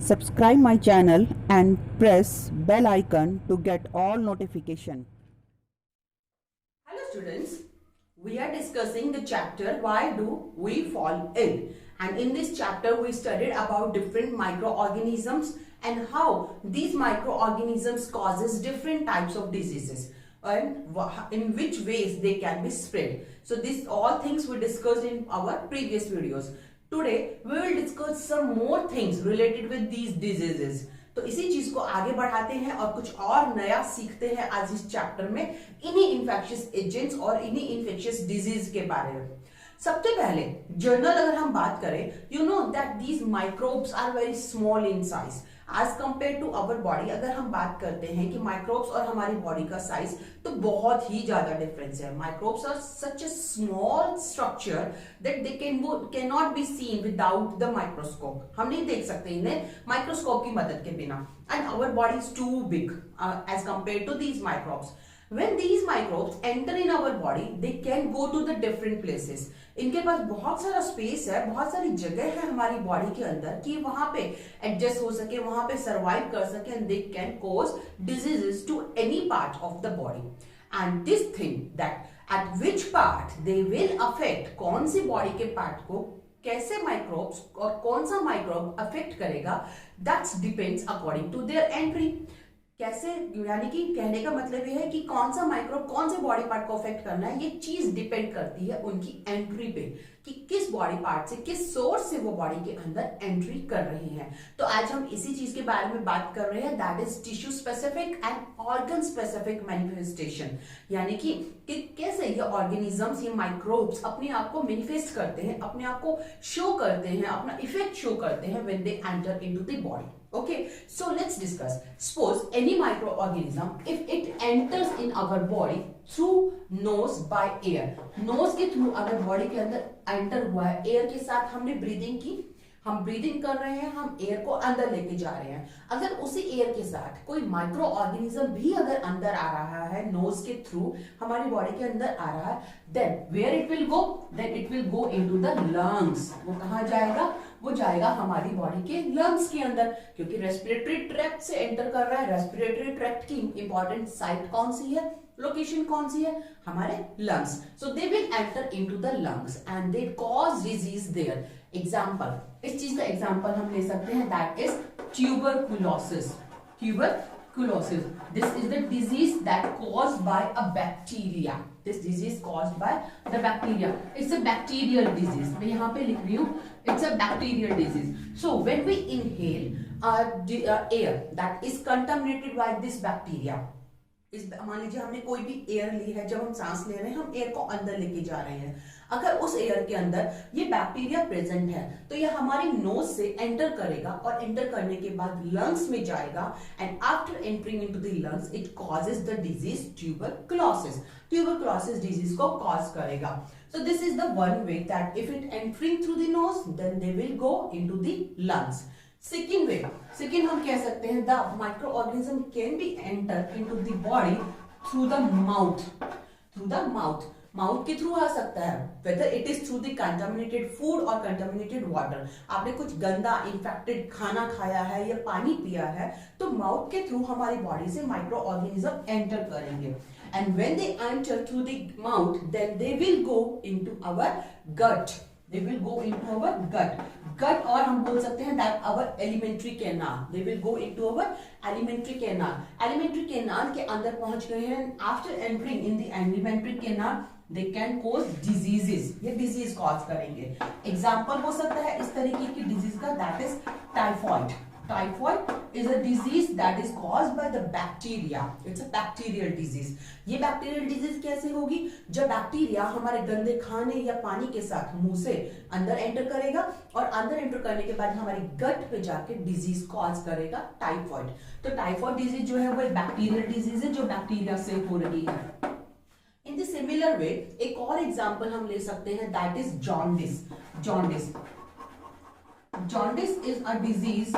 Subscribe my channel and press bell icon to get all notification. Hello students, we are discussing the chapter Why Do We Fall Ill? And in this chapter we studied about different microorganisms and how these microorganisms causes different types of diseases and in which ways they can be spread. So these all things we discussed in our previous videos. Today we will discuss some more things related with these diseases. तो इसी चीज को आगे बढ़ाते हैं और कुछ और नया सीखते हैं आज इस चैप्टर में इन्हीं इन्फेक्शियस एजेंट्स और इन्हीं इन्फेक्शियस डिजीज के बारे में। सबसे पहले जनरल अगर हम बात करें, you know that these microbes are very small in size as compare to our body. अगर हम बात करते हैं कि माइक्रोब्स और हमारी बॉडी का साइज, तो बहुत ही ज्यादा डिफरेंस है। Microbes are such a small structure that they can not be seen without the microscope. हम नहीं देख सकते इन्हें माइक्रोस्कोप की मदद के बिना। And our body is too big as compare to these microbes. When these microbes enter in our body, they can go to the different places. इनके पास बहुत सारा स्पेस है, बहुत सारी जगह है हमारी बॉडी के अंदर कि वहां पे एडजस्ट हो सके, वहां पे सरवाइव कर सके and they can cause diseases to any part of the body. And this thing that at which part they will affect, कौन सी बॉडी के पार्ट को कैसे माइक्रोब्स और कौन सा माइक्रोब अफेक्ट करेगा, that's depends according to their entry. कैसे, यानी कि कहने का मतलब ये है कि कौन सा माइक्रोब कौन से बॉडी पार्ट को अफेक्ट करना है, ये चीज डिपेंड करती है उनकी एंट्री पे कि किस बॉडी पार्ट से, किस सोर्स से वो बॉडी के अंदर एंट्री कर रहे हैं। तो आज हम इसी चीज के बारे में बात कर रहे हैं, that is tissue specific and organ specific manifestation. यानी कि कैसे ये ऑर्गेनिजम्स, ये माइक्रोब्स अपने आप को मैनिफेस्ट करते हैं, अपने आप को शो करते हैं, अपना इफेक्ट शो करते हैं when they enter into the body. Okay, so let's discuss. Suppose any microorganism, if it enters in our body through nose by air, nose के थ्रू अगर बॉडी के अंदर एंटर हुआ है, एयर के साथ हमने ब्रीदिंग की, हम ब्रीदिंग कर रहे हैं, हम एयर को अंदर लेके जा रहे हैं। अगर उसी एयर के साथ कोई माइक्रो ऑर्गेनिज्म भी अगर अंदर आ रहा है, नोज के थ्रू हमारी बॉडी के अंदर आ रहा है, then where it will go, then it will go into the lungs. वो कहाँ जाएगा? वो जाएगा हमारी बॉडी के लंग्स के अंदर, क्योंकि रेस्पिरेटरी ट्रैक्ट से एंटर कर रहा है। रेस्पिरेटरी ट्रैक्ट की इंपॉर्टेंट साइट कौन सी है, लोकेशन कौन सी है? हमारे lungs. So they will enter into the lungs and they cause disease there. Example, इस चीज का एग्जाम्पल हम ले सकते हैं, that is tuberculosis. Tuberculosis, this is the disease that caused by a bacteria. This disease caused by the bacteria. It's a bacterial disease. मैं यहाँ पे लिख रही हूँ, it's a bacterial disease. So when we inhale air that is contaminated by this bacteria, मान लीजिए हमने कोई भी एयर ली है, जब हम सांस ले रहे हैं, हम एयर को अंदर लेके जा रहे हैं। अगर उस एयर के अंदर ये बैक्टीरिया प्रेजेंट है, तो ये हमारी नोज से एंटर करेगा और एंटर करने के बाद लंग्स में जाएगा and after entering into the lungs it causes the disease tuberculosis. Tuberculosis disease को कॉज करेगा। So this is the one way that if it entering through the nose, then they will go into the lungs. Second way, second हम कह सकते हैं, the microorganism can be enter into the body through the mouth. Through the mouth. Mouth के through आ सकता है, whether it is through the contaminated food or contaminated water. आपने कुछ गंदा इन्फेक्टेड खाना खाया है या पानी पिया है, तो माउथ के थ्रू हमारी बॉडी से माइक्रो ऑर्गेनिज्म एंटर करेंगे। And when they enter through the mouth, then they will go into our gut. They will go into our gut. Gut, और हम बोल सकते हैं that our alimentary canal. They will go into our alimentary canal. Alimentary canal के अंदर पहुंच गए हैं। After entering in the alimentary canal, they can cause diseases. ये disease cause करेंगे। Example हो सकता है इस तरीके की disease का, that is typhoid. Typhoid is a disease that is caused by the bacteria. It's a bacterial disease. ये bacterial disease कैसे होगी? जब बैक्टीरिया हमारे गंदे खाने या पानी के साथ मुंह से अंदर एंटर करेगा और अंदर एंटर करने के बाद हमारी गट पे जाके डिजीज कॉज करेगा, टाइफॉइड। तो टाइफॉइड डिजीज जो है वो एक बैक्टीरियल डिजीज है जो बैक्टीरिया से हो रही है। इन द सिमिलर वे एक और एग्जांपल हम ले सकते हैं, that is jaundice. Jaundice, jaundice is a disease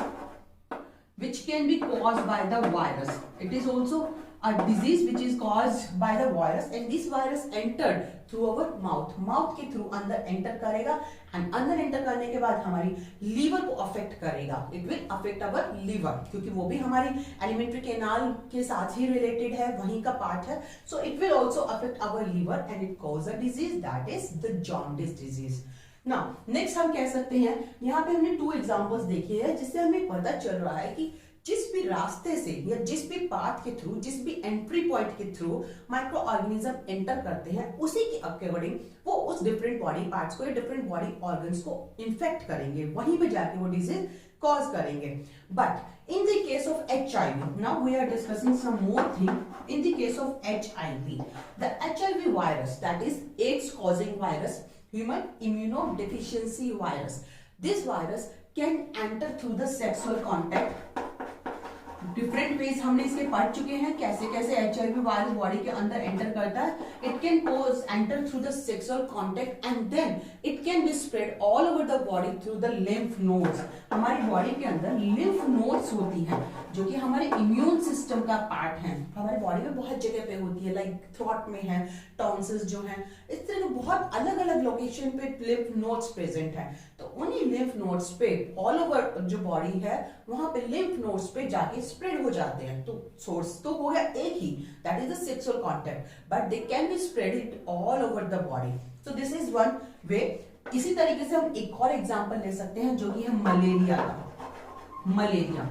which can be caused by the virus. It is also a disease which is caused by the virus and this virus entered through our mouth के through अंदर enter करेगा and अंदर enter करने के बाद हमारी liver को affect करेगा. It will affect our liver क्योंकि वो भी हमारी एलिमेंट्री कैनाल के साथ ही रिलेटेड है, वहीं का पार्ट है. So it will also affect our liver and it cause a disease that is the jaundice disease. Now next हम कह सकते हैं, यहाँ पे हमने 2 एग्जांपल्स देखे हैं जिससे हमें पता चल रहा है कि जिस भी रास्ते से या जिस भी पाथ के थ्रू, जिस भी एंट्री पॉइंट के थ्रू माइक्रो ऑर्गेनिज्म एंटर करते हैं, उसी के अकॉर्डिंग वो उस डिफरेंट बॉडी पार्ट्स को या डिफरेंट बॉडी ऑर्गन्स को इन्फेक्ट करेंगे, वहीं पे जाके वो डिजीज कॉज करेंगे. But in the case of HIV, now we are discussing some more thing. In the case of HIV, the HIV virus, that is AIDS causing virus, human immunodeficiency virus, this virus can enter through the sexual contact. Different ways हमने इसके पढ़ चुके हैं, कैसे कैसे HIV virus body के अंदर enter करता है. It can cause enter through the sexual contact and then it can be spread all over the body through the lymph nodes. हमारी बॉडी के अंदर लिम्फ नोड्स होती हैं जो कि हमारे इम्यून सिस्टम का पार्ट है. हमारी बॉडी में बहुत जगह पे होती है, लाइक थ्रोट में है, टॉन्सिल्स जो है, इस तरह के बहुत अलग अलग लोकेशन पे लिम्फ नोड्स प्रेजेंट है. तो उन्हीं लिम्फ नोड्स पे ऑल ओवर जो बॉडी है वहां पे लिम्फ नोड्स पे जाके स्प्रेड हो जाते हैं. तो सोर्स तो हो गया एक ही, that is the sexual contact, but they can be spread it all over the body. So this is one way. इसी तरीके से हम एक और एग्जांपल ले सकते हैं जो कि है मलेरिया का. मलेरिया,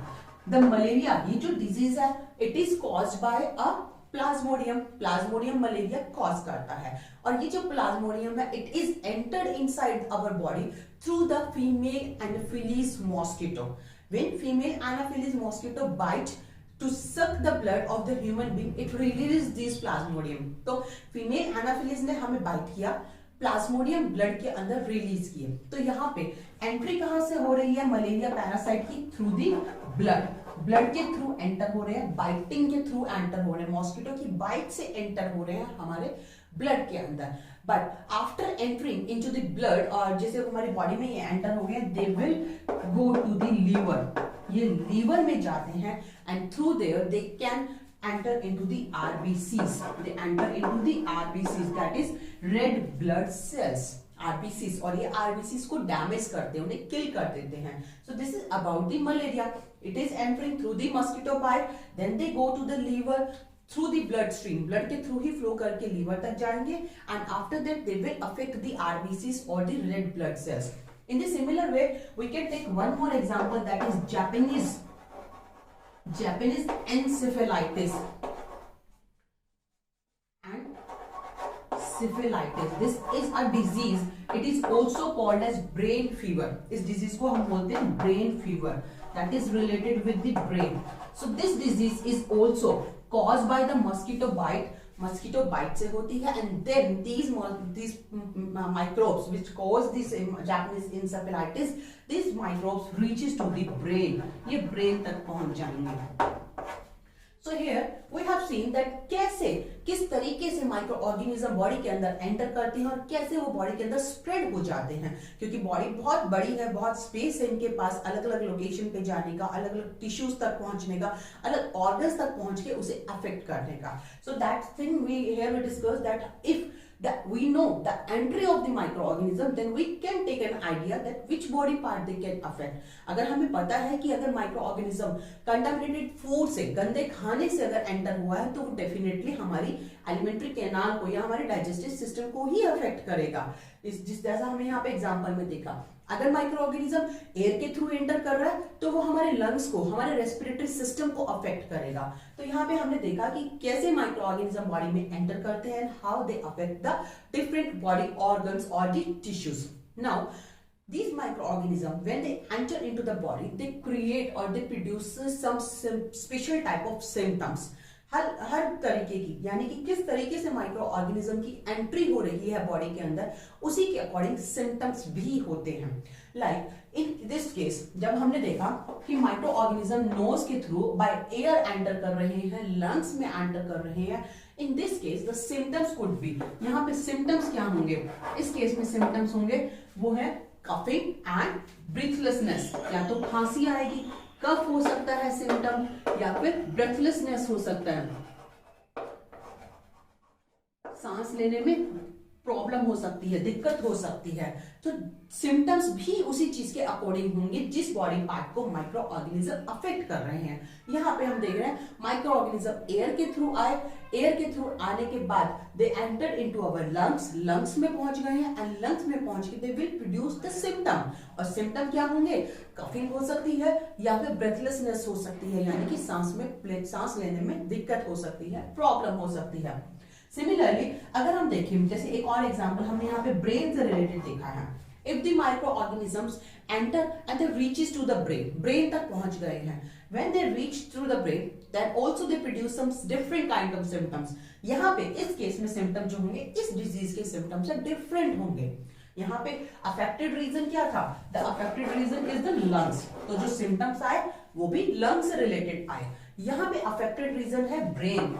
द मलेरिया, ये जो डिजीज है it is caused by a plasmodium. Plasmodium malaria cause करता है और ये जो प्लाज्मोडियम है it is entered inside our body through the female anopheles mosquito. When female anopheles mosquito bite to suck the blood of the human being, it releases these plasmodium. तो female Anopheles ने हमें bite किया, Plasmodium blood के अंदर release किए. तो यहाँ पे एंट्री कहाँ से हो रही है मलेरिया पैरासाइट की? Through the blood. ब्लड के थ्रू एंटर हो रहे हैं, बाइटिंग के थ्रू एंटर हो रहे हैं, मॉस्किटो की बाइट से एंटर हो रहे हैं हमारे ब्लड के अंदर. But after entering into the blood, और जैसे हमारी बॉडी में ये एंटर हो गए, they will go to the liver. ये लीवर में जाते हैं and through there they can enter into the RBCs. They enter into the RBCs, that is red blood cells. RBCs, और ये RBCs को डैमेज करते हैं, उन्हें किल कर देते हैं. So this is about the malaria. It is entering through the mosquito bite, then they go to the liver through the blood stream. Blood के थ्रू ही फ्लो करके लीवर तक जाएंगे and after that they will affect the RBCs or the red blood cells. In the similar way, we can take one more example, that is Japanese encephalitis and syphilitis. This is a disease. It is also called as brain fever. इस disease को हम बोलते हैं brain fever. That is related with the brain. So this disease is also caused by the mosquito bite. Mosquito bite से होती है and then these microbes which cause this Japanese encephalitis, these microbes reaches to the brain. ये brain तक पहुंच जाएंगे. So here we have seen that कैसे किस तरीके से माइक्रो ऑर्गेनिज्म बॉडी के अंदर एंटर करते हैं और कैसे वो बॉडी के अंदर स्प्रेड हो जाते हैं. क्योंकि बॉडी बहुत बड़ी है, बहुत स्पेस है इनके पास अलग अलग लोकेशन पे जाने का, अलग अलग टिश्यूज तक पहुंचने का, अलग ऑर्गन्स तक पहुंच के उसे अफेक्ट करने का. So that thing we hear we discuss that if that we know the entry of the microorganism, then we can take an idea that which body part they can affect. अगर हमें पता है कि अगर microorganism contaminated food से, गंदे खाने से अगर एंटर हुआ है तो वो डेफिनेटली हमारी एलिमेंट्री कैनाल को या हमारे डाइजेस्टिव सिस्टम को ही अफेक्ट करेगा. जैसा हमने यहाँ पे एग्जांपल में देखा, अगर माइक्रोऑर्गेनिज्म एयर के थ्रू एंटर कर रहा है तो वो हमारे लंग्स को, हमारे रेस्पिरेटरी सिस्टम को अफेक्ट करेगा. तो यहाँ पे हमने देखा कि कैसे माइक्रोऑर्गेनिज्म बॉडी में एंटर करते हैं, how they affect the different body organs और the tissues. Now these microorganisms, when they enter into the body, they create or they produce some special type of symptoms. हर तरीके की, यानी कि किस तरीके से माइक्रो ऑर्गेनिज्म की एंट्री हो रही है बॉडी के अंदर, उसी के अकॉर्डिंग सिम्टम्स भी होते हैं. लाइक इन दिस केस जब हमने देखा कि माइक्रो ऑर्गेनिज्म नोज के थ्रू बाय एयर एंटर कर रहे हैं, लंग्स में एंटर कर रहे हैं, in this case the symptoms could be, यहाँ पे सिम्टम्स क्या होंगे, इस केस में सिम्टम्स होंगे वो है कफिंग एंड ब्रीथलेसनेस. या तो खांसी आएगी, कफ हो सकता है सिम्टम, या फिर ब्रेथलेसनेस हो सकता है. सांस लेने में प्रॉब्लम हो सकती है, दिक्कत हो सकती है। तो सिम्टम्स भी उसी चीज के अकॉर्डिंग होंगे जिस बॉडी पार्ट को माइक्रो ऑर्गेनिज्म अफेक्ट कर रहे हैं। यहाँ पे हम देख रहे हैं माइक्रो ऑर्गेनिज्म एयर के थ्रू आए, एयर के थ्रू आने के बाद they enter into our lungs, lungs में पहुंच गए हैं एंड लंग्स में पहुंच के they will produce the symptom. और सिम्टम क्या होंगे? कफिंग हो सकती है या फिर ब्रेथलेसनेस हो सकती है, यानी कि सांस लेने में दिक्कत हो सकती है, प्रॉब्लम हो सकती है। सिमिलरली अगर हम देखें, जैसे एक और एग्जांपल हमने यहाँ पे ब्रेन से रिलेटेड देखा है। If the micro organisms enter and they reaches to the brain, brain तक पहुंच गए हैं, when they reach through the brain that also they produce some different kind of symptoms. यहाँ पे इस केस में सिम्टम जो होंगे इस डिजीज के सिम्टम्स से डिफरेंट होंगे। यहाँ पे अफेक्टेड रीजन क्या था? The affected region is the lungs, तो जो सिम्टम्स आए वो भी लंग्स से रिलेटेड आए। यहाँ पे अफेक्टेड रीजन है brain.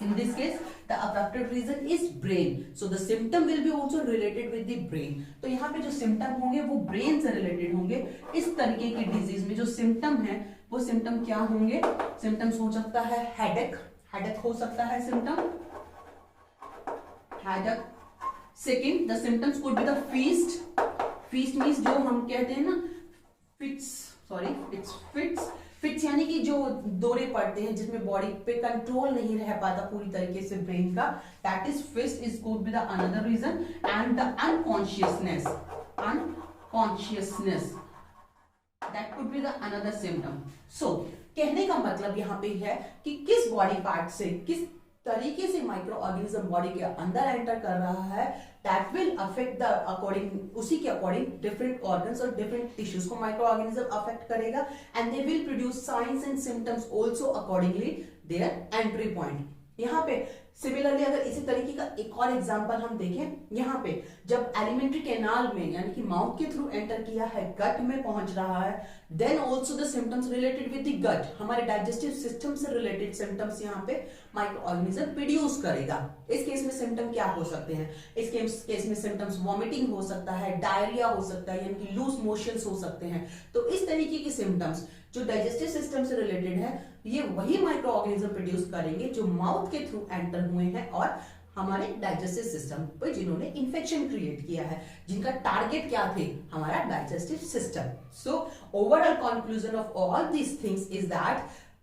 In this case, the affected region is brain. So the symptom will be also related with the brain. तो यहाँ पे जो symptom होंगे वो brain से related होंगे। इस तरीके की disease में जो symptom है वो symptom क्या होंगे? Symptoms हो सकता है headache, headache हो सकता है symptom, headache. Second, the symptoms could be the feast. Feast means जो हम कहते हैं ना fits, sorry, it's fits. Fits यानी कि जो दौरे पड़ते हैं जिसमें बॉडी पे कंट्रोल नहीं रह पाता पूरी तरीके से ब्रेन का, that is fits is could be the another reason. And the unconsciousness that could be the another symptom. So कहने का मतलब यहाँ पे है कि किस बॉडी पार्ट से किस तरीके से माइक्रो ऑर्गेनिज्म बॉडी के अंदर एंटर कर रहा है, that will affect the according, उसी के अकॉर्डिंग डिफरेंट ऑर्गन्स और डिफरेंट टिश्यूज को माइक्रो ऑर्गेनिज्म अफेक्ट करेगा and they will produce science and symptoms also accordingly there entry point. यहाँ पे सिमिलरली अगर इसी तरीके का एक और एग्जांपल हम देखें, यहाँ पे जब एलिमेंट्री कैनाल में यानी कि माउथ के थ्रू एंटर किया है, गट में पहुंच रहा है, then also the symptoms related with the gut, हमारे डाइजेस्टिव सिस्टम से रिलेटेड सिम्टम्स यहाँ पे माइक्रो ऑर्गेनिज्म प्रोड्यूस करेगा। इस केस में सिम्टम क्या हो सकते हैं? इस केस में सिम्टम्स वॉमिटिंग हो सकता है, डायरिया हो सकता है, यानी कि लूज मोशंस हो सकते हैं। तो इस तरीके के सिम्टम्स जो डाइजेस्टिव सिस्टम से रिलेटेड है ये वही माइक्रो ऑर्गेनिज्म प्रोड्यूस करेंगे जो माउथ के थ्रू एंटर हुए हैं और हमारे डाइजेस्टिव सिस्टम पर जिन्होंने इंफेक्शन क्रिएट किया है, जिनका टारगेट क्या थे? हमारा digestive system. So overall conclusion of all these things is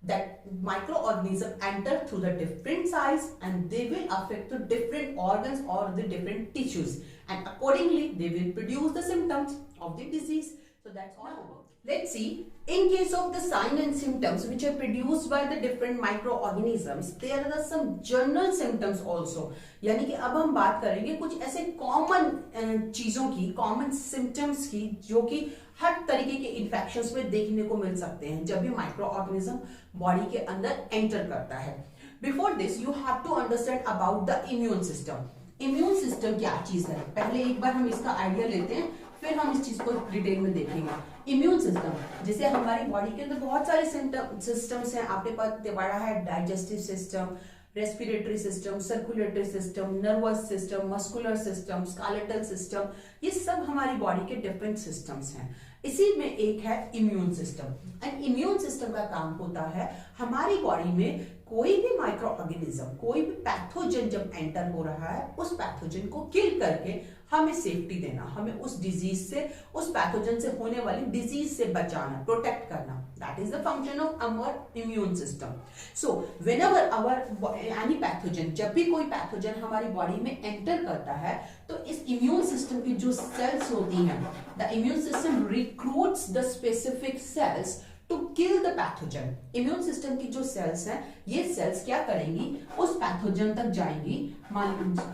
that microorganisms enter through the different size and they will affect the different organs or the different tissues and accordingly they will produce the symptoms of the disease. So that's all. Let's see, in case of the sign and symptoms which are produced by the different microorganisms, there are some general symptoms also. यानी कि अब हम बात करेंगे कुछ ऐसे common चीजों की, कॉमन सिम्टम्स की, जो कि हर तरीके के इन्फेक्शंस में देखने को मिल सकते हैं जब भी माइक्रो ऑर्गेनिज्म बॉडी के अंदर एंटर करता है। Before this you have to understand about the immune system. Immune system क्या चीज है, पहले एक बार हम इसका आइडिया लेते हैं, फिर हम इस चीज को डिटेल में देखेंगे। इम्यून सिस्टम, जैसे हमारी बॉडी के अंदर बहुत सारे सिस्टम्स हैं, आपने पढ़ा है digestive system, respiratory system, circulatory system, nervous system, muscular system, skeletal system, ये सब हमारी बॉडी के डिफरेंट सिस्टम्स हैं। इसी में एक है immune system. And immune system का काम होता है हमारी बॉडी में कोई भी माइक्रो ऑर्गेनिज्म, कोई भी पैथोजन जब एंटर हो रहा है, उस पैथोजन को किल करके हमें सेफ्टी देना, हमें उस डिजीज से, उस पैथोजन से होने वाली डिजीज से बचाना, प्रोटेक्ट करना। That is the function of our immune system. So whenever our any pathogen, जब भी कोई पैथोजन हमारी बॉडी में एंटर करता है तो इस इम्यून सिस्टम की जो सेल्स होती हैं, the immune system recruits the specific cells to kill the pathogen. Immune system की जो सेल्स हैं, ये सेल्स क्या करेंगी? उस पैथोजन तक जाएंगी,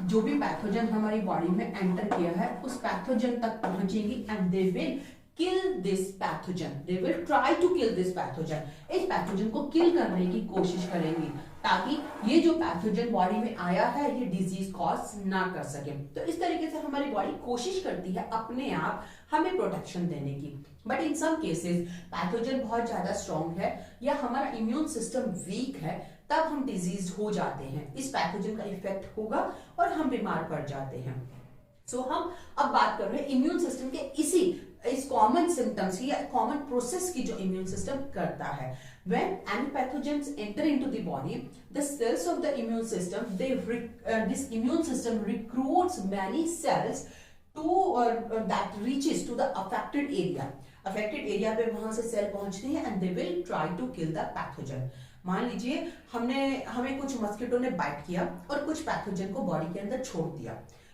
जो भी पैथोजन हमारी बॉडी में एंटर किया है उस पैथोजन तक पहुंचेंगी and they will kill this pathogen, they will try to kill this pathogen. इस पैथोजन को किल करने की कोशिश करेंगी ताकि ये जो पैथोजन बॉडी में आया है ये डिजीज कॉज ना कर सके। तो इस तरीके से हमारी बॉडी कोशिश करती है अपने आप हमें प्रोटेक्शन देने की। But in some cases pathogen बहुत ज्यादा स्ट्रॉन्ग है या हमारा इम्यून सिस्टम वीक है, तब हम डिजीज हो जाते हैं, इस पैथोजन का इफेक्ट होगा और हम बीमार पड़ जाते हैं। सो हम अब बात कर रहे हैं इम्यून सिस्टम के इसी इस कॉमन सिम्टम्स की या कॉमन प्रोसेस की जो इम्यून सिस्टम करता है. When any pathogens enter into the body, the cells of the immune system, this immune system recruits many cells to that reaches to the affected area. Affected area पे वहां से cell पहुंचते हैं and they will try to kill the pathogen. मान लीजिए हमें कुछ mosquito ने बाइट किया और कुछ पैथोजन को बॉडी के अंदर छोड़ दिया,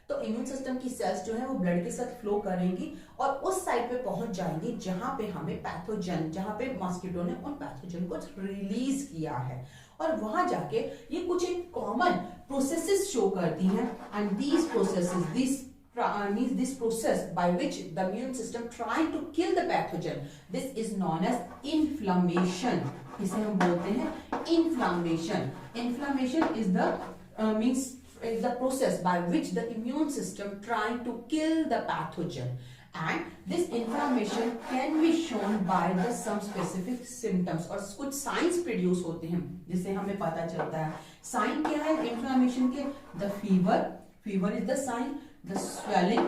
तो इम्यून सिस्टम की सेल्स जो है वो ब्लड के साथ फ्लो करेंगी और उस साइड पे पहुंच जाएंगी जहां पे हमें पैथोजन, जहां पे मॉस्किटो ने उन पैथोजन को रिलीज किया है, और वहां जाके ये कुछ एक कॉमन प्रोसेसेस शो करती हैं. And these processes, this process by which the immune system trying to kill the pathogen, this is known as inflammation. इसे हम बोलते हैं inflammation. Inflammation is the is the process by which the immune system trying to kill the pathogen, and this inflammation can be shown by the some specific symptoms, और कुछ signs produce होते हैं जिससे हमें पता चलता है. Sign क्या है inflammation के? The fever is the sign, the swelling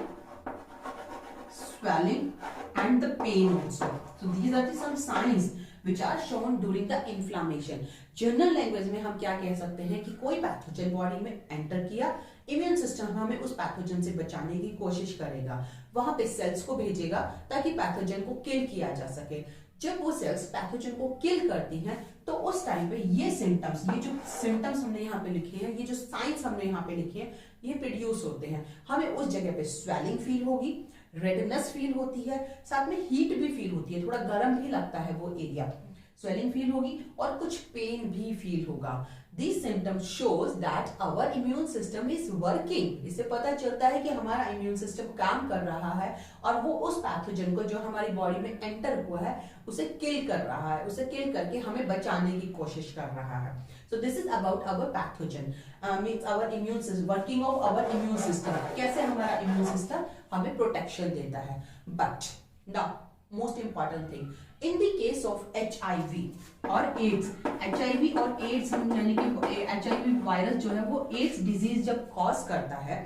and the pain also. So these are the some signs which are shown during the inflammation. General language में हम क्या कह सकते हैं कि कोई पैथोजन बॉडी में एंटर किया, इम्यून सिस्टम हमें उस पैथोजन से बचाने की कोशिश करेगा, वहां पे सेल्स को भेजेगा ताकि पैथोजन को किल किया जा सके. जब वो सेल्स पैथोजन को किल करती हैं तो उस टाइम पे ये सिम्टम्स, ये जो सिम्टम्स हमने यहाँ पे लिखे हैं, ये जो साइंस हमने यहाँ पे लिखे हैं, ये प्रोड्यूस होते हैं. हमें उस जगह पे स्वेलिंग फील होगी, रेडनेस फील होती है, साथ में हीट भी फील होती है, थोड़ा गर्म भी लगता है वो एरिया, स्वेलिंग फील होगी और कुछ पेन भी फील होगा. These symptoms shows that our immune system is working. इससे पता चलता है कि हमारा immune system काम कर रहा है और वो उस पैथोजन को जो हमारी बॉडी में एंटर हुआ है उसे किल कर रहा है, उसे किल करके हमें बचाने की कोशिश कर रहा है. So this is about our pathogen, means our immune system, working of our immune system. कैसे हमारा immune system हमें प्रोटेक्शन देता है. But now most important thing, in the case of HIV और AIDS, HIV और AIDS यानी कि HIV virus जो है वो AIDS डिजीज जब कॉज करता है,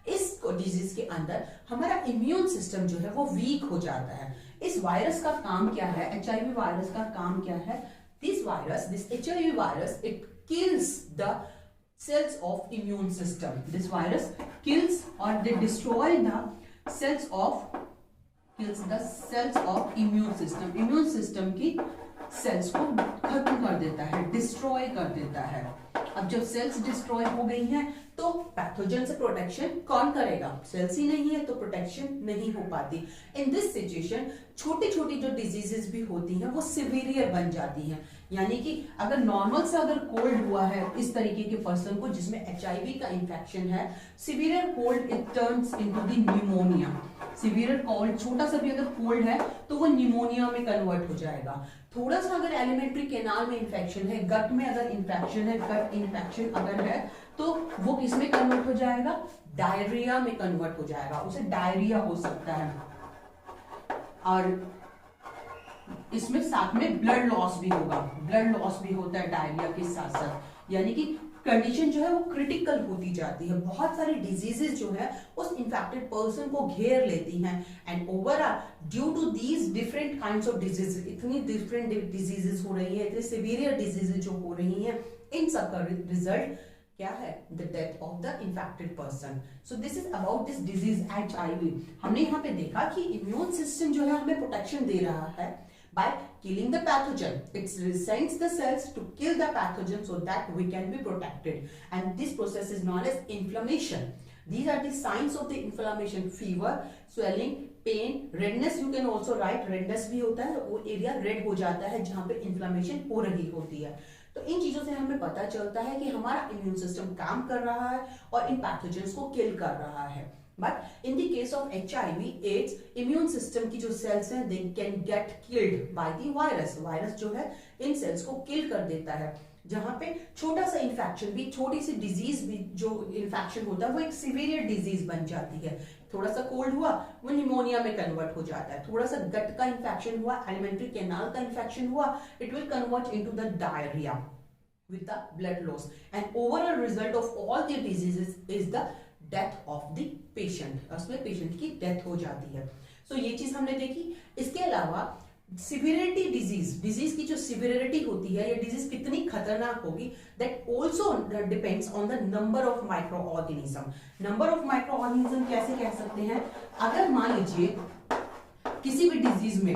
इस डिजीज के अंदर हमारा इम्यून सिस्टम जो है वो वीक हो जाता है. इस वायरस का काम क्या है? HIV वायरस का काम क्या है? This HIV virus, it kills the cells of immune system. This virus kills or they destroy the cells of immune system. Immune system की सेल्स को खत्म कर देता है, डिस्ट्रॉय कर देता है. अब जब सेल्स डिस्ट्रॉय हो गई हैं तो पैथोजन से प्रोटेक्शन कौन करेगा? सेल्स ही नहीं है तो प्रोटेक्शन नहीं हो पाती. इन दिस सिचुएशन छोटी छोटी जो डिजीजेस भी होती हैं वो सिवियर बन जाती हैं. यानी कि अगर नॉर्मल से अगर कोल्ड हुआ है इस तरीके के पर्सन को जिसमें HIV का इंफेक्शन है, severe cold it turns into the pneumonia. Severe cold, छोटा सा भी अगर कोल्ड है तो वो न्यूमोनिया में कन्वर्ट हो जाएगा. थोड़ा सा अगर एलिमेंट्री कैनाल में इंफेक्शन है, गट में अगर इंफेक्शन है, गट इंफेक्शन अगर है तो वो किसमें कन्वर्ट हो जाएगा? डायरिया में कन्वर्ट हो जाएगा. उसे डायरिया हो सकता है और इसमें साथ में ब्लड लॉस भी होगा. ब्लड लॉस भी होता है डायरिया के साथ साथ. यानी कि कंडीशन जो है वो क्रिटिकल होती जाती है. बहुत सारी डिजीजेस जो है उस इन्फेक्टेड पर्सन को घेर लेती हैं. And overall due to these different kinds of diseases, इतनी डिफरेंट डिजीजेस हो रही है, इतनी सीवियर डिजीजेस जो हो रही हैं, इन सब का रिजल्ट क्या है? The death of the infected person. So this is about this disease HIV. हमने यहाँ पे देखा कि इम्यून सिस्टम जो है हमें प्रोटेक्शन दे रहा है by killing the pathogen. It sends the cells to kill the pathogen so that we can be protected. And this process is known as inflammation. These are the signs of the inflammation: fever, swelling, pain, redness. You can also write redness भी होता है, वो area red हो जाता है जहां पे inflammation हो रही होती है. तो इन चीजों से हमें पता चलता है कि हमारा इम्यून सिस्टम काम कर रहा है और इन पैथोजेंस को किल कर रहा है. But in the case of HIV, AIDS, immune system की जो cells हैं, they can get killed by the virus. Virus जो है इन cells को kill कर देता है. जहां पे छोटा सा इन्फेक्शन भी, छोटी सी डिजीज भी जो इन्फेक्शन होता है वो एक सीवियर डिजीज बन जाती है. थोड़ा सा कोल्ड हुआ वो निमोनिया में कन्वर्ट हो जाता है. थोड़ा सा गट का इन्फेक्शन हुआ, एलिमेंट्री कैनाल का इन्फेक्शन हुआ, it will convert into the diarrhoea with the blood loss. And overall result of all the diseases is the death of the patient. उसमें पेशेंट की डेथ हो जाती है. सो ये चीज हमने देखी। इसके अलावा सिवियरिटी डिजीज की जो सिवियरिटी होती है या डिजीज कितनी खतरनाक होगी, that also depends on the number of micro organism. Number of micro organism कैसे कह सकते हैं, अगर मान लीजिए किसी भी डिजीज में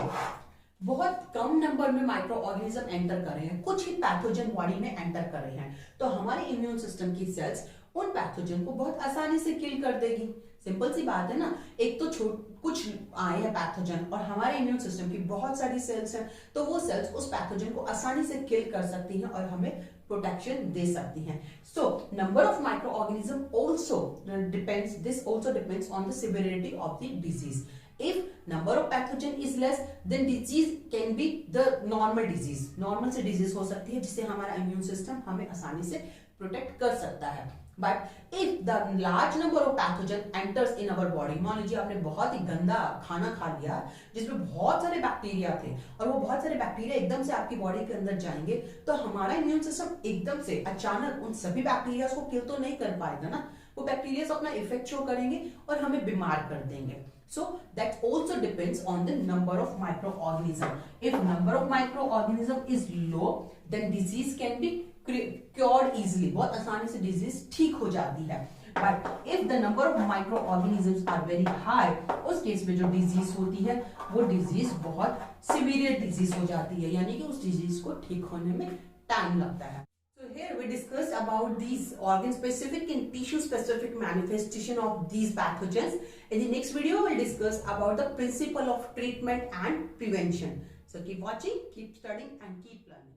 बहुत कम नंबर में माइक्रो ऑर्गेनिज्म एंटर कर रहे हैं, कुछ ही पैथोजन बॉडी में एंटर कर रहे हैं, तो हमारे इम्यून सिस्टम की सेल्स उन पैथोजन को बहुत आसानी से किल कर देगी। सिंपल सी बात है ना, एक तो कुछ आए हैं पैथोजन और हमारे इम्यून सिस्टम की बहुत सारी सेल्स हैं, तो वो सेल्स उस पैथोजन को आसानी से किल कर सकती हैं और हमें प्रोटेक्शन दे सकती हैं। So number of micro organism also depends on the severity of the disease. If number of pathogen is less, then disease can be the normal disease. Normal से disease हो सकती है जिससे हमारा immune system हमें आसानी से protect कर सकता है। But if the large number of pathogen enters in our body, मान लीजिए आपने बहुत ही गंदा खाना खा लिया जिसमें बहुत सारे बैक्टीरिया थे और वो बहुत सारे बैक्टीरिया एकदम से आपकी बॉडी के अंदर जाएंगे, तो हमारा इम्यून सिस्टम एकदम से अचानक उन सभी बैक्टीरिया को किल तो नहीं कर पाएगा ना, वो बैक्टीरिया अपना इफेक्ट शो करेंगे और हमें बीमार कर देंगे। So that also depends on the number of microorganism. If number of microorganism is low, then disease can be cured easily. बहुत आसानी से disease ठीक हो जाती है। But if the number of microorganisms are very high, उस case में जो disease होती है वो disease बहुत severe disease हो जाती है, यानी कि उस disease को ठीक होने में time लगता है। So here we discussed about these organ specific and tissue specific manifestation of these pathogens. In the next video we'll discuss about the principle of treatment and prevention. So keep watching, keep studying and keep learning.